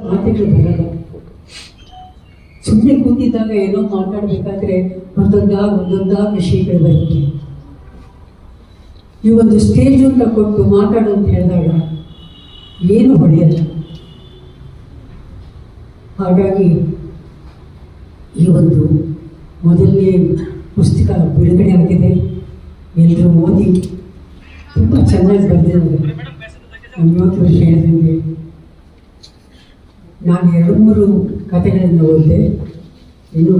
ಮಾತುಗಳು ಬರಲ್ಲ. ಸುಮ್ಮನೆ ಕೂತಿದ್ದಾಗ ಏನೋ ಮಾತಾಡಬೇಕಾದ್ರೆ ಒಂದೊಂದಾಗ ವಿಷಯಗಳು ಬರುತ್ತೆ. ಈ ಒಂದು ಸ್ಟೇಜ್ ಅಂತ ಕೊಟ್ಟು ಮಾತಾಡು ಅಂತ ಹೇಳಿದಾಗ ಏನು ಹೊಳೆಯಲ್ಲ. ಹಾಗಾಗಿ ಈ ಒಂದು ಮೊದಲನೇ ಪುಸ್ತಕ ಬಿಡುಗಡೆ ಆಗಿದೆ. ಎಲ್ಲರೂ ಓದಿ ತುಂಬ ಚೆನ್ನಾಗಿ ಬರೆದಿದ್ದಾರೆ. ಇವತ್ತು ಹೇಳಿದಂಗೆ ನಾನು 2-3 ಕಥೆಗಳನ್ನು ಓದಿದೆ, ಇನ್ನೂ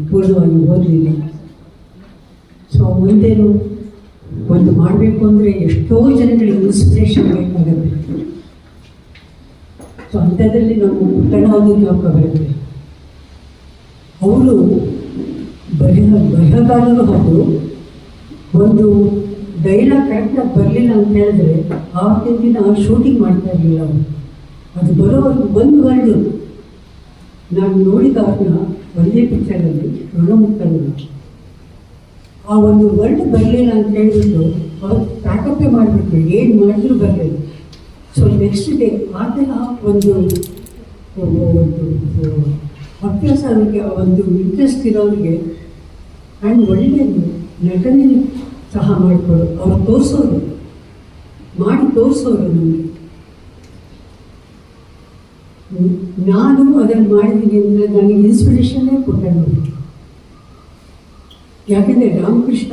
ಪೂರ್ಣವಾಗಿ ಓದಲಿಲ್ಲ. ಸೊ ಮುಂದೇನು ಒಂದು ಮಾಡಬೇಕು ಅಂದರೆ ಎಷ್ಟೋ ಜನಗಳಿಗೆ ಇನ್ಸ್ಪಿರೇಷನ್ ಬೇಕಾಗುತ್ತೆ. ಸೊ ಅಂಥದ್ರಲ್ಲಿ ನಮ್ಮ ಪುಟ್ಟಣವಾಗಿ ಜ್ಞಾಪಕ ಬರುತ್ತೆ. ಅವರು ಬರಹಗಾರರು ಹೌದು, ಒಂದು ಡೈಲಾಗ್ ಕರೆಕ್ಟಾಗಿ ಬರಲಿಲ್ಲ ಅಂತ ಹೇಳಿದ್ರೆ ಆವತ್ತಿನ ದಿನ ಶೂಟಿಂಗ್ ಮಾಡ್ತಾ ಇರಲಿಲ್ಲ ಅವರು. ಅದು ಬರೋವರೆಗೂ ಒಂದು ವರ್ಡು ನಾನು ನೋಡಿದ ಅವ್ರನ್ನ ಒಂದೇ ಪಿಕ್ಚರಲ್ಲಿ ಋಣಮುಕ್ತರನ್ನು ಆ ಒಂದು ವರ್ಡ್ ಬರಲಿಲ್ಲ ಅಂತ ಹೇಳಿಬಿಟ್ಟು ಅವ್ರು ಪ್ಯಾಕಪ್ಪೇ ಮಾಡಿಬಿಟ್ರು, ಏನು ಮಾಡಿದ್ರು ಬರಲಿಲ್ಲ. ಸೊ ನೆಕ್ಸ್ಟ್ ಡೇ ಆ ಥರ ಒಂದು ಅಭ್ಯಾಸ ಅವ್ರಿಗೆ, ಒಂದು ಇಂಟ್ರೆಸ್ಟ್ ಇರೋರಿಗೆ ಆ್ಯಂಡ್ ಒಳ್ಳೆಯದು ನಟನೆ ಸಹ ಮಾಡಿಕೊಡು, ಅವ್ರು ತೋರಿಸೋರು, ಮಾಡಿ ತೋರಿಸೋರು ನಮಗೆ. ನಾನು ಅದನ್ನು ಮಾಡಿದ್ದೀನಿ ಅಂದರೆ ನನಗೆ ಇನ್ಸ್ಪಿರೇಷನ್ನೇ ಕೊಟ್ಟರು. ಯಾಕೆಂದರೆ ರಾಮಕೃಷ್ಣ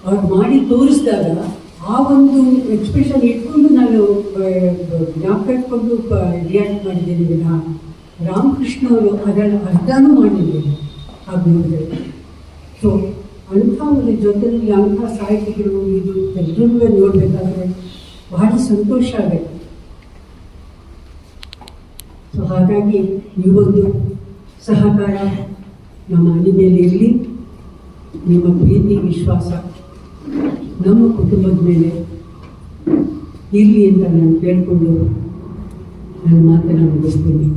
ಅವ್ರು ಮಾಡಿ ತೋರಿಸಿದಾಗ ಆ ಒಂದು ಎಕ್ಸ್ಪ್ರೆಷನ್ ಇಟ್ಕೊಂಡು ನಾನು ಜ್ಞಾಪಕ ಇಟ್ಕೊಂಡು ರಿಯಾಕ್ಟ್ ಮಾಡಿದ್ದೀನಿ. ರಾಮಕೃಷ್ಣ ಅವರು ಅದನ್ನು ಅರ್ಥನೂ ಮಾಡಿದ್ದೀನಿ ಅಭಿನಯದಲ್ಲಿ. ಸೊ ಅಂಥ ಒಂದು ಜೊತೆಯಲ್ಲಿ ಅಂಥ ಸಾಹಿತಿಗಳು ಇದು ಎಲ್ಲರೂ ನೋಡಬೇಕಾದ್ರೆ ಬಹಳ ಸಂತೋಷ ಆಗುತ್ತೆ. ಸೊ ಹಾಗಾಗಿ ಈ ಒಂದು ಸಹಕಾರ ನಮ್ಮ ಮನೆ ಮೇಲೆ ಇರಲಿ, ನಿಮ್ಮ ಪ್ರೀತಿ ವಿಶ್ವಾಸ ನಮ್ಮ ಕುಟುಂಬದ ಮೇಲೆ ಇರಲಿ ಅಂತ ನಾನು ಕೇಳಿಕೊಂಡು ನನ್ನ ಮಾತನ್ನು ಮುಗಿಸ್ತೀನಿ.